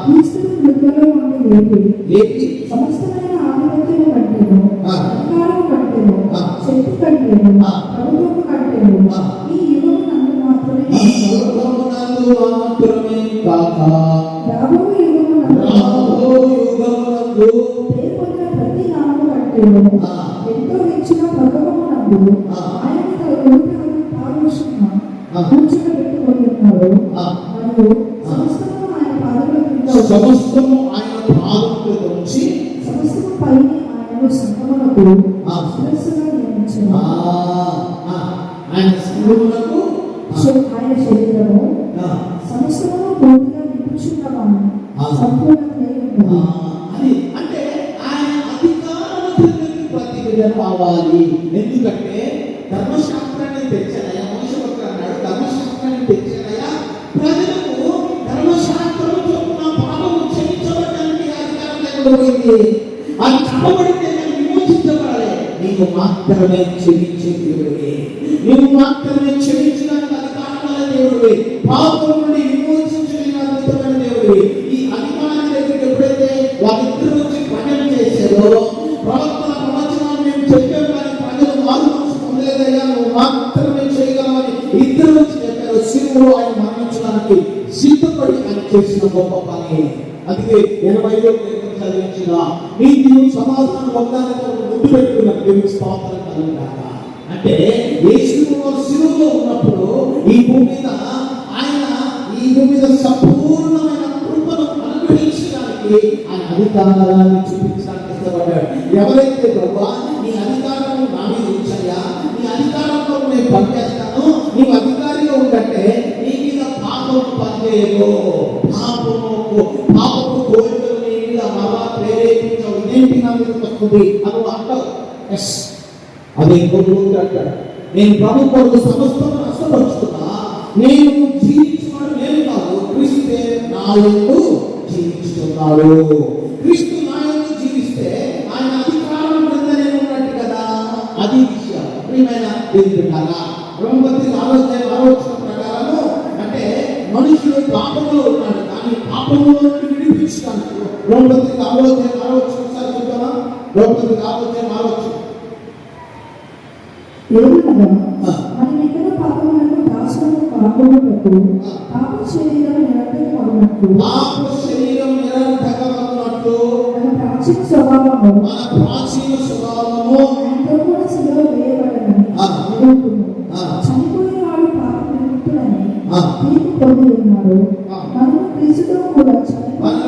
క్రీస్తును మృతులలో నుండి లేపి సమస్తమైన ఆధిపత్యము కంటేను, అధికారము కంటేను, శక్తి కంటేను, ప్రభుత్వము కంటేను ఈ యుగమునందు మాత్రమే కాక రాబోవు యుగమునందు పేరు పొందిన ప్రతి నామము కంటేను ఎంతో ಹೆಚ್ಚಿನ ప్రభావమునందు ఆయన తన కుడిభాగం పాదవశమున కూర్చోబెట్టుకొని ఉన్నాడు. మరియు సమస్తము ఆయన పాదముల కింద ఉంచి సమస్తము పైన ఆయనను సంగమునకు శిరస్సుగా నియమించాడు. ఆయన శరీరము సమస్తము పూర్తిగా నింపుచున్నవాడు సంపూర్ణమై ఉన్నది. అంటే ఆయన అధికారము కావాలి. ఎందుకంటే ధర్మశాస్త్రాన్ని తెచ్చానయ్యా, మనిషి ఒక అన్నాడు, ధర్మశాస్త్రాన్ని తెచ్చానయ్యా ప్రజలకు ధర్మశాస్త్రం చొప్పున పాపము క్షమించబడడానికి అధికారం లేకుండా పోయింది. అది చెప్పబడితే విమోచించబడాలి. నీవు మాత్రమే క్షమించే దేవుడివి, నీవు మాత్రమే క్షమించడానికి అధికారం గల దేవుడివి, పాపం నుండి విమోచించడానికి అద్భుతమైన దేవుడివి. ఈ అధికారం దగ్గరికి ఎప్పుడైతే వాళ్ళిద్దరు వచ్చి ప్రజలు చేశారో, ప్రవక్తల ప్రవచనాన్ని మేము చెప్పాం కానీ ప్రజలు మారు మనసు పొందలేదయ్యా, నువ్వు మాత్రమే చేయగలవని ఇద్దరు వచ్చి చెప్పారు. శిలువలో ఆయన మరణించడానికి సిద్ధపడి ఆయన చేసిన గొప్ప పని. అందుకే 80లో చదివించిన నీతి సమాధానం పొందాలని ముందు పెట్టుకున్న దేవుని స్తోత్రం కలుగుగాక. అంటే యేసును శిలువలో ఉన్నప్పుడు ఈ భూమి మీద ఆయన సంపూర్ణమైన కృపను అనుగ్రహించడానికి ఆయన అధికారాన్ని చూపించడానికి ఇష్టపడ్డాడు. ఎవరైతే ప్రభువా నీ అధికారం నా మీద ఉంచాయా, నీ అధికారంలో నేను పనిచేస్తాను, నీవు అధికారిగా ఉండంటే నీ మీద పాపము పనిచేయదు, పాపపు కోరికలు నీ మీద మరలా ప్రేరేపించవు, ఇదేంటి నా మీద వస్తుంది అని అంటావు. ఎస్, అదే కొడుకు అంటాడు, నేను ప్రభు కొరకు సమస్తము నష్టపరుచుకున్నా, నేను జీవించున్నాడు నేను కాదు, క్రీస్తే నా యందు జీవిస్తున్నాడు. క్రీస్తు నా యందు జీవిస్తే ఆయన అధికారం కింద నేను ఉన్నట్టు కదా. అది విషయం ప్రియమైన దేవుడారా. రోమపత్రిక 6 ప్రకారము అంటే మనుషుడు పాపంలో ఉన్నాడు, కానీ పాపంలో నుండి విడిపించడానికి రోమపత్రిక 6 ఒకసారి చూద్దామా? రోమపత్రిక 6 మనం ఇతర పాపములకు దాసులను కాపాడుటకు పాప శరీరం నిరర్థకమగునట్లు మన ప్రాచీన స్వభావము ఆయనతో కూడా శిలువ వేయబడదని చనిపోయిన వాడు పాప విముక్తుడని తీర్పు పొంది ఉన్నాడు. మనము క్రీస్తుతో కూడా చనిపోయిన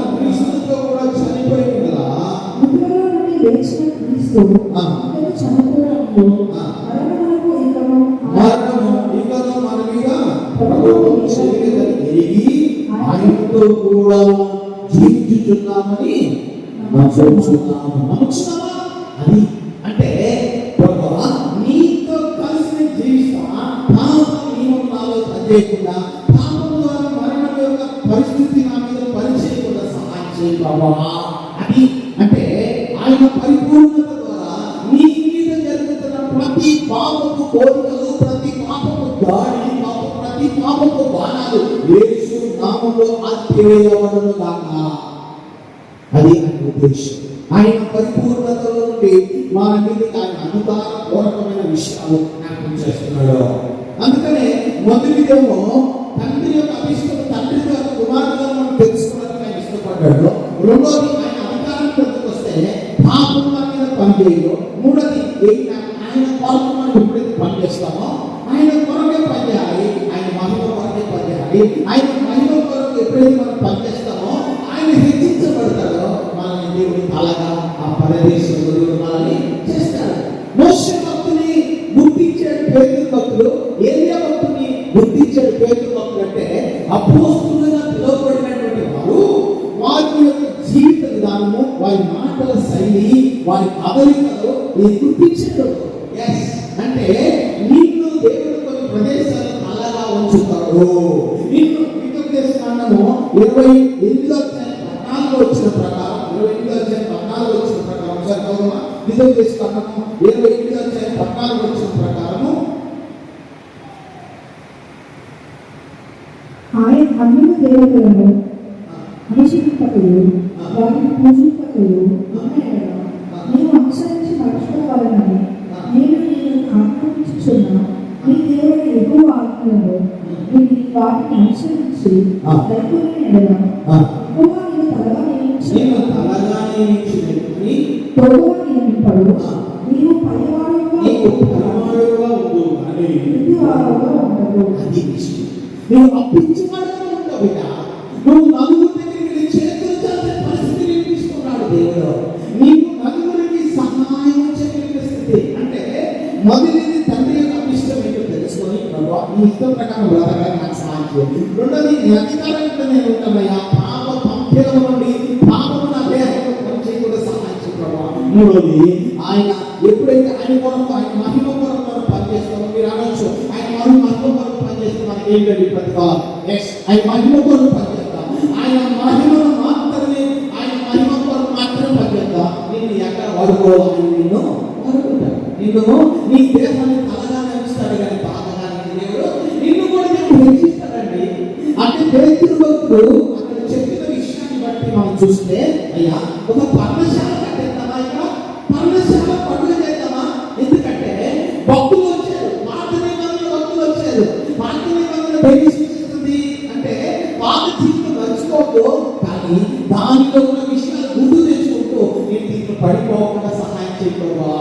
ఆయనతో కూడా జీవించుచున్నామని నమ్ముచున్నామా? అది అంటే ప్రభువా నీతో కలిసి జీవిస్తా, పాప నియమాలు పనిచేయకుండా, పాపం ద్వారా మరణం యొక్క పరిస్థితి నా మీద పనిచేయకుండా సహాయం చేయి ప్రభువా. అది అంటే ఆయన పరిపూర్ణత ద్వారా నీ మీద జరుగుతున్న ప్రతి పాపపు కోరికలు, ప్రతి పాపపు దాడి, ప్రతి పాపపు బాణాలు యేసు నామములో ఆపివేయబడును గాక. అది ఆయన ఉద్దేశం. ఆయన పరిపూర్ణతలో నుండి మన మీద ఆయన అధికారపూర్వకమైన విషయాలు జ్ఞాపకం చేస్తున్నాడు. అందుకనే మొదటిదేమో తండ్రి యొక్క అభిష్టం, తండ్రి యొక్క కుమారుడుగా మనం తెలుసుకోవడానికి ఆయన ఇష్టపడ్డాడు. రెండోది ఆయన అధికారం కిందకు వస్తే పాపం మన మీద పనిచేయదు. మూడోది ఆయన కొరకు మనం ఎప్పుడైతే పనిచేస్తామో ఆయన కొరకే పనిచేయాలి, ఆయన మహిమ కొరకే పనిచేయాలి. ఆయన మహిమ కొరకు ఎప్పుడైతే మనం పనిచేస్తామో ఆయన హెచ్చించబడతాడో మనల్ని దేవుడి తలగా ఆ పరదేశంలో దేవుడు మనల్ని చేస్తాడు. మోషే భక్తుని గుర్తించాడు పేతురు భక్తుడు, ఏలియా భక్తుని గుర్తించాడు పేతురు భక్తుడు. అంటే అపోస్తులుగా పిలువబడినటువంటి వారి యొక్క జీవిత విధానము, వారి మాటల శైలి, వారి కదలికలు గుర్తించాడు. అంటే నిన్ను దేవుడు కొన్ని ప్రదేశాలు అలాగా ఉంచుతాడు. నిన్ను విజ్ఞప్తిస్తున్నాము 28వ అధ్యాయం 14 వచ్చిన ప్రకారం, 28వ అధ్యాయం 14 వచ్చిన ప్రకారం చదువుమా. విజ్ఞప్తిస్తున్నాము 28వ అధ్యాయం 14 వచ్చిన ప్రకారము ఆయన అన్యుల దేవతలను అనుసరింపకయు వారిని పూజింపకయు నేను అనుసరించి నడుచుకోవాలని నేను ఆజ్ఞాపించుచున్న నీ దేవుని ఎగువ ఆజ్ఞలను వాటిని అనుసరించి దైవని ఎడల ఎక్కువ నేను తలగా నియమించి తోడుగా నియమింపడు. నీవు పైవాడుగా ఉండదు. నువ్వు అప్పించబడగా ఉంటావు బిడ్డ. నువ్వు నలుగురి దగ్గరికి చేతులు చాచే పరిస్థితిని తీసుకున్నాడు దేవుడు. నీకు నలుగురికి సహాయం చేయగలిగే స్థితి. అంటే మొదటిది తండ్రి యొక్క అభిష్టం ఏంటో తెలుసుకొని నీ ఇష్టం ప్రకారం బ్రతకాలి, నాకు సహాయం చేయాలి. రెండోది నీ అధికారంతో నేను ఉంటానయ్యా, పాప పంపిణీ నుండి పాపము నా దేహంలో పనిచేయకుండా సహాయం చేయడం. మూడోది ఆయన ఎప్పుడైతే ఆయన కొరకు, ఆయన మహిమ కొరకు మనం పనిచేస్తామో మీరు అనొచ్చు, ఆయన మహిమ కొరకు పనిచేస్తే మనకి ఏం లేదు ప్రతిభ. ఆయన మహిమ కొరకు పనిచేస్తాం, ఆయన మహిమను మాత్రమే, ఆయన మహిమ కొరకు మాత్రమే పనిచేస్తాం. నిన్ను ఎక్కడ వాడుకోవాలి, నిన్ను వాడుకుంటాడు. నిన్ను నీ దేహాన్ని తలగా నడుస్తాడు కానీ బాధగానే దేవుడు నిన్ను కూడా దేవుడు హెచ్చిస్తాడండి. అంటే పేతురు భక్తుడు అక్కడ చెప్పిన విషయాన్ని బట్టి మనం చూస్తే, అయ్యా ఒక పర్ణశాల కట్టేద్దామా, ఇక్కడ పర్ణశాల పండుగ చేద్దామా? ఎందుకంటే భక్తులు వచ్చారు, పాత నిబంధనలు భక్తులు వచ్చారు. పాత నిబంధన దేన్ని సూచిస్తుంది అంటే పాత జీవితం మర్చిపోతూ, కానీ దానిలో ఉన్న విషయాలు గుర్తు తెచ్చుకుంటూ నేను దీన్ని పడిపోకుండా సహాయం చేయకూడదా?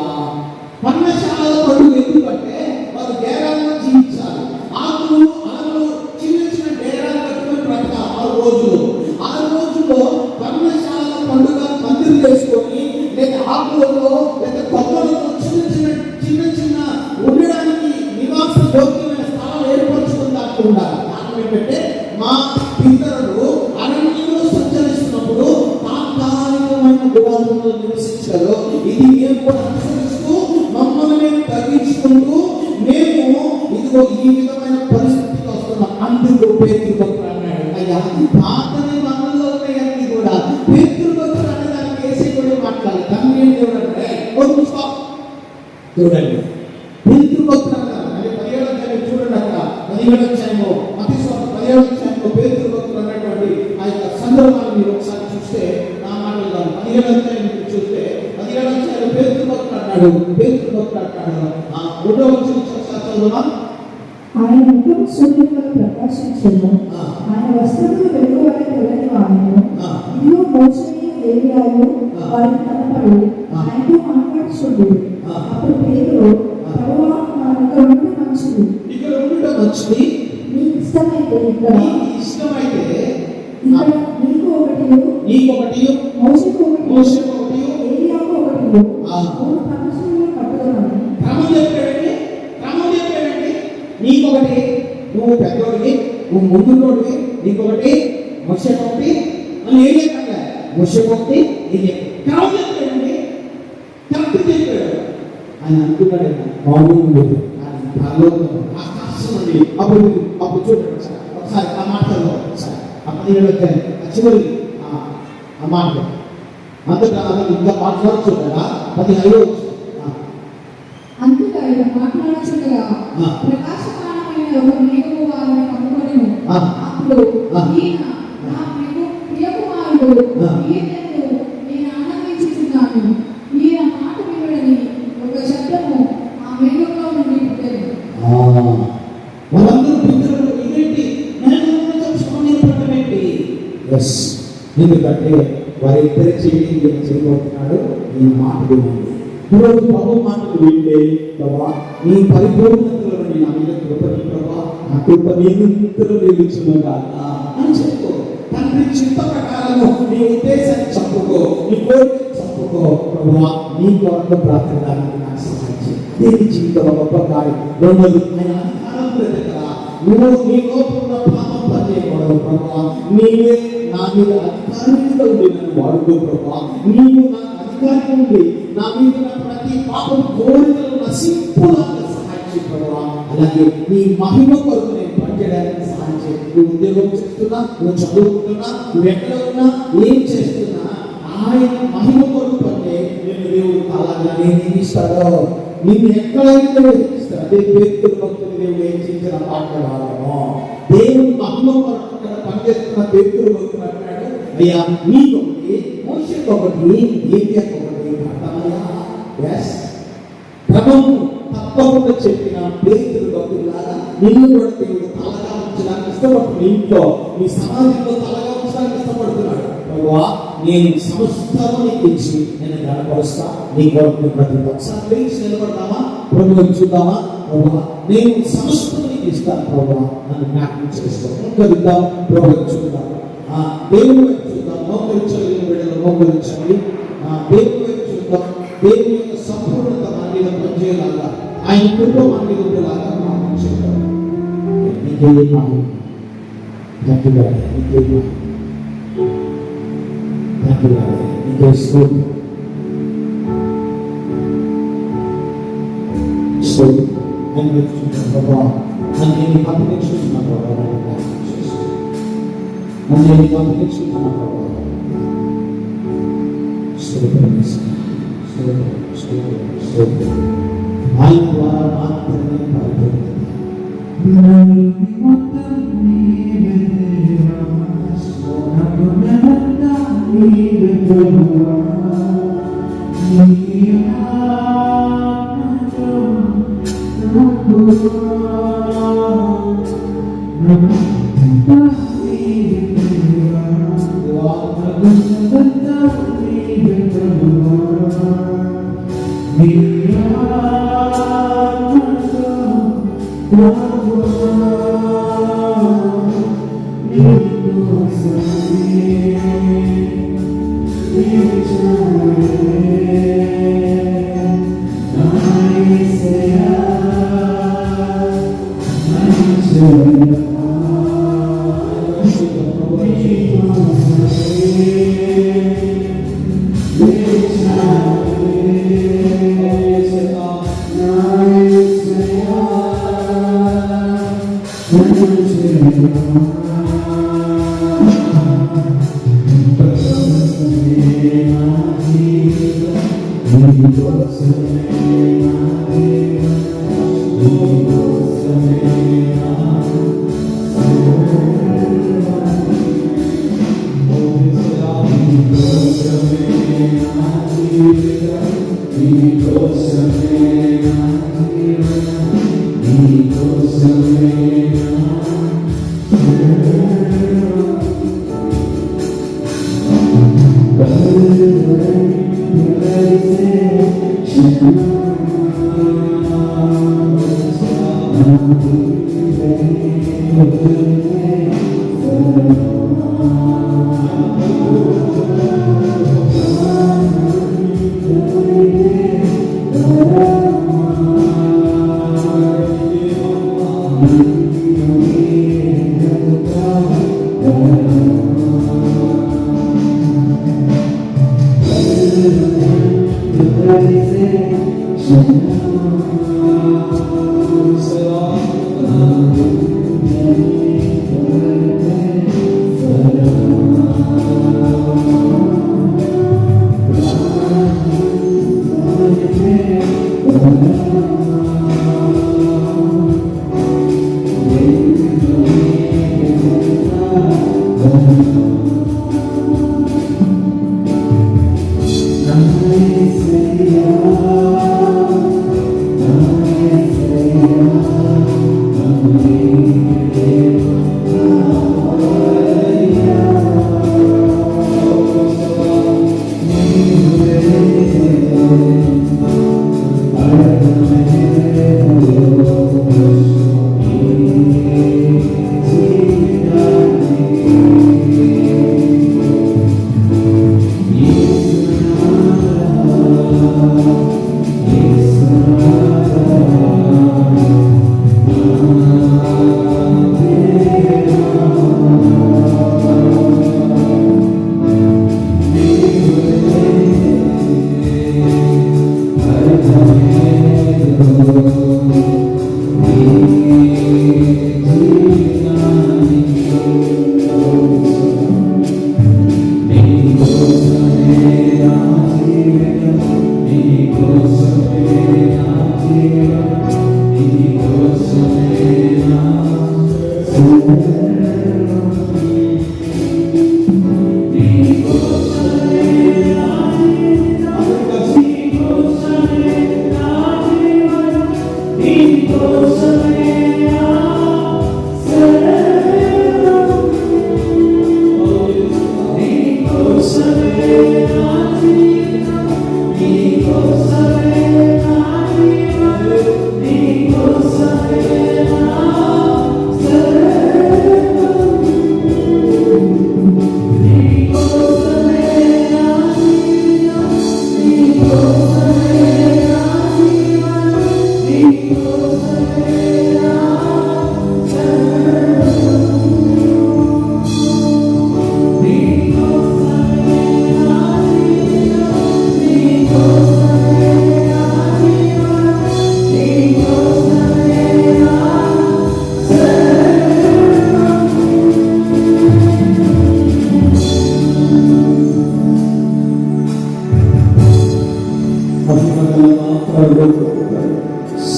పర్ణశాల పండుగ ఎందుకంటే వారు డేరాల్లో జీవించాలి. ఆకులు అలలు చిన్న చిన్న డేరాలు కట్టుకుని బ్రతకాలి 6 రోజులు. 6 రోజుల్లో పర్ణశాల పండుగ మందిరం వేసుకొని, లేదా ఆకులలో లేదా కొమ్మలతో చిన్న చిన్న ఉండడానికి నివాస యోగ్యమైన స్థలాలు ఏర్పరచుకుని దానికి ఉండాలి. కారణం ఏంటంటే మా పితరులు అరణ్యంలో సంచరిస్తున్నప్పుడు తాత్కాలికమైన గుడారంలో నివసించారు. ఇది మేము కూడా అనుసరిస్తూ మమ్మల్ని మేము తగ్గించుకుంటూ మేము ఇదిగో ఈ విధమైన పరిస్థితికి వస్తున్నాం. అందుకు పేతురు భక్తుడు అన్నాడు, అయ్యా పాత నిబంధనలో ఉన్నాయన్నీ కూడా పేతురు భక్తుడు అనే దానికి వేసి కూడా మాట్లాడాలి. తండ్రి ఏం దేవుడు అంటే చూడండి, పేతురు భక్తుడు అన్నారు. అంటే 17వ అధ్యాయం చూడండి, అక్కడ 17వ అధ్యాయంలో మత్తయి సువార్త 17వ అధ్యాయంలో పేతురు భక్తుడు అన్నటువంటి ఆ యొక్క సందర్భాన్ని మీరు ఒకసారి చూస్తే, నా మాటలు కాదు, 17వ అధ్యాయం చూస్తే 17వ అధ్యాయంలో పేతురు భక్తుడు అన్నాడు, పేతురు భక్తుడు అంటాడు. ఆ 3వ వచనం ఒకసారి చదువునా. ఆయన ముఖం సూర్యునిలా ప్రకాశించెను, ఆయన వస్త్రములు వెలుగు వలె తెల్లని వాడెను. ఇదిగో మోషేయు ఏలీయాయు వారికి కనపడి ఆయనతో మాట్లాడుచుండెను. అప్పుడు పేతురు, ప్రభువా ఇక్కడ ఉండటం మంచిది, నీకు ఇష్టమైతే ఇక్కడ నీకు ఒకటి, మోషేకు ఒకటి, ఏలీయాకు ఒకటి 3 పర్ణశాలలు కట్టుదామని. క్రమం చెప్పాడండి. నీకొకటి, నువ్వు పెద్దోడివి, నువ్వు ముందులోడివి, నీకొకటి మోషే ఒకటి మళ్ళీ ఏం చెప్పండి మోషే ఒకటి ఏం చెప్పండి చెప్పాడండి కరెక్ట్ చెప్పాడు. ఆయన అనుకున్నాడు మామూలు లేదు ఆకాశం అండి. అప్పుడు చూడండి ఒకసారి ఆ మాటల్లో ఒకసారి చివరి ఆ మాట అంతటా ఇంకా మాట్లాడుతుండగా 15వ అందుకు ఆయన మాట్లాడుచుండగా ప్రకాశమానమైన ఒక మేఘము వారిని కమ్ముకొనెను. అప్పుడు ఈయన నా ప్రియకుమారుడు, ఈయనను నేను ఆనందించుచున్నాను, ఈయన మాట వినుడని ఒక శబ్దము ఆ మేఘంలో నుండి పుట్టెను. వాళ్ళందరూ పితరులు ఇదేంటి పట్టమేంటి? ఎస్, ఎందుకంటే వారి ఇద్దరి చేయబోతున్నాడు. ఈ మాట వినండి. ఈరోజు ప్రభు మాటలు వింటే ప్రభా నీ పరిపూర్ణతలో నా మీద కృపని ప్రభా ఆ కృప నిరంతరం నిలుచునుగా అని చెప్పుకో. తండ్రి చిత్త ప్రకారము నీ ఉద్దేశాన్ని చెప్పుకో, నీ కోరిక చెప్పుకో. ప్రభా నీ కొరకు బ్రతకడానికి నాకు సహాయం చేయి. దేని జీవితంలో గొప్ప కార్యం. రెండోది ఆయన అధికారం దగ్గర నువ్వు నీ లోపల పాపం పనిచేయకూడదు ప్రభా. నీవే నా మీద అధికారంగా ఉండి నన్ను వాడుకో ప్రభా. నీవు నాకు అధికారం ఉండి నా మీద ప్రతి పాపం కోరికలు నశింపులాగా సహాయం చేయ ప్రభా. అలాగే నీ మహిమ కొరకు నేను పనిచేయడానికి సహాయం చేయ. నువ్వు ఉద్యోగం చేస్తున్నా, నువ్వు చదువుకుంటున్నా, నువ్వు ఎక్కడ ఉన్నా, ఏం చేస్తున్నా ఆయన మహిమ కొరకు పనిచే. నేను దేవుడు అలాగే నియమిస్తాడో నిన్ను ఎక్కడైతే వెతికిస్తాడు. అదే పేతురు భక్తులు దేవుడు ఏం చేసిన మాట్లాడాలనో దేవుని మహిమ కొరకు అక్కడ పనిచేస్తున్న పేతురు భక్తులు అంటాడు, అయ్యా నీకొకటి, మోషేకి ఒకటి, ఏలియాకి ఒకటి అర్థమయ్యా. ఎస్, క్రమము తప్పకుండా చెప్పిన పేతురు భక్తులాగా నిన్ను కూడా దేవుడు తలగా ఉంచడానికి ఇష్టపడుతున్నాడు. ఇంట్లో నీ సమాజంలో తలగా ఉంచడానికి ఇష్టపడుతున్నాడు. ప్రభువా నేను సమస్తము నీకు ఇచ్చి నేను గణపరుస్తా, నీ కొరకు ప్రతి ఒకసారి లేచి నిలబడతామా, ప్రభువుని చూద్దామా. ప్రభువా నేను సమస్తము నీకు ఇస్తాను ప్రభువా, నన్ను జ్ఞాపకం చేసుకో. కలుద్దాం, ప్రభువుని చూద్దాం, దేవుని వైపు చూద్దాం. మోకరించండి, బిడ్డలు మోకరించండి. దేవుని వైపు చూద్దాం. దేవుని యొక్క సంపూర్ణత మన మీద పనిచేయలాగా, ఆయన కృప మన మీద ఉండేలాగా జ్ఞాపకం చేద్దాం. నీకే మహిమ, గట్టిగా నీకే మహిమ, గట్టిగా నీకే స్తోత్రం. ఆయన వెతుకుతున్నాం ప్రభా, అన్ని పంపించుకుంటున్నాం ప్రభా, అన్ని పంపించుకుంటున్నాం ప్రభా. ఆయన ద్వారా మాత్రమే పరిపూర్ణత.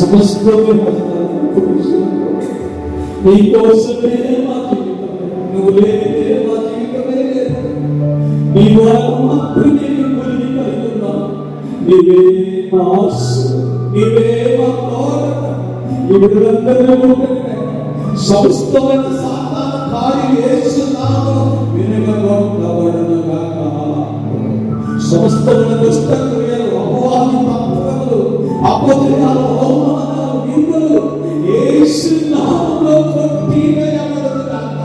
సమస్తమే నీకోసమే మా జీవితం, నువ్వు లేనిదే మా జీవితమే లేదు. నీ ద్వారా మాత్రమే మిమ్మల్ని కలిగి ఉన్నాం. నీవే మా ఆశ, నీవే మా కోరిక. ఈ బిడ్డలందరూ సమస్తమైన సాతాన కార్యం యేసు నామములో వినగొట్టబడును గాక. సమస్తమైన దుష్ట క్రియలు, అపవాది తంత్రములు, అపజయాలు, అవమానాలు, నిందలు యేసు నామములో కొట్టివేయబడును గాక.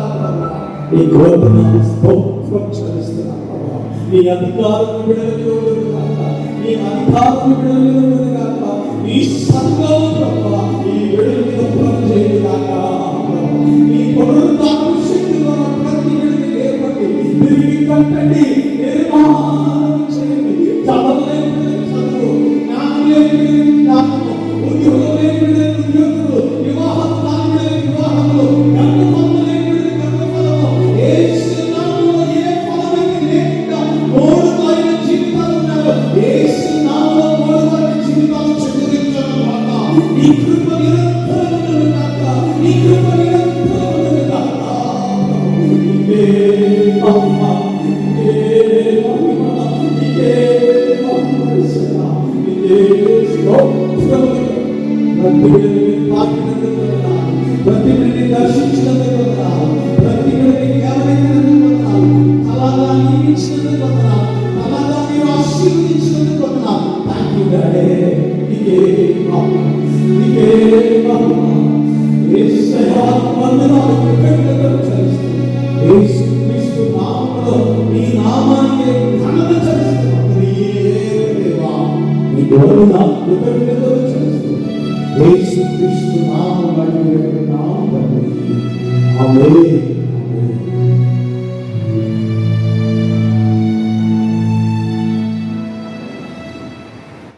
ఈ గోత్రాన్ని స్తోత్రం చెల్లిస్తున్నాను ప్రభువా. నీ అధికారం విడుదల గాక, నీ అధికారం విడుదల గాక. నీ సంఘం ప్రభువా ఈ విడుదల పనిచేయు గాక. నీ పునరుద్ధాన శక్తిలో ప్రతి విడుదల ఏర్పడి తిరిగి కట్టండి, నిర్మాణం చేయండి. చదవలేని చదువు, జ్ఞానం లేని జ్ఞానము, ఉద్యోగం లేని ఉద్యోగులు, వివాహం కాని వివాహములు, గర్భఫలం లేని గర్భఫలము, యేసు నామములో ఏ ఫలమైతే లేకుండా మూడువైన జీవితాలు ఉన్నాయో యేసు నామములో మూడువైన జీవితాలు చెందించను గాక. నీ కృప నిరంతరం ఉండును గాక. నీ కృప నిరంతరం ఉండును గాక. నీవే మహిమ, నీవే మహిమ, నీవే మహిమ, నీవే స్తోత్రం. ప్రతి బిడ్డని తాకినందుకు వందనాలు, ప్రతి బిడ్డని దర్శించినందుకు వందనాలు, ప్రతి బిడ్డని గమనించినందుకు వందనాలు, అలాగా నియమించినందుకు వందనాలు, అలాగా మీరు ఆశీర్వదించినందుకు వందనాలు. Thank you daddy. నీకే మహిమ, నీకే మహిమ. యేసయ్యా వందనాలు, కృతజ్ఞతలు చెల్లిస్తున్నాను. యేసుక్రీస్తు నామములో నీ నామానికి ఘనత చెల్లిస్తున్నాను. నీవే దేవా, నీ వందనాలు, కృతజ్ఞతలు చెల్లిస్తున్నాను. యేసుక్రీస్తు నామములో అడిగి వేడుకుంటున్నాము తండ్రి. ఆమేన్.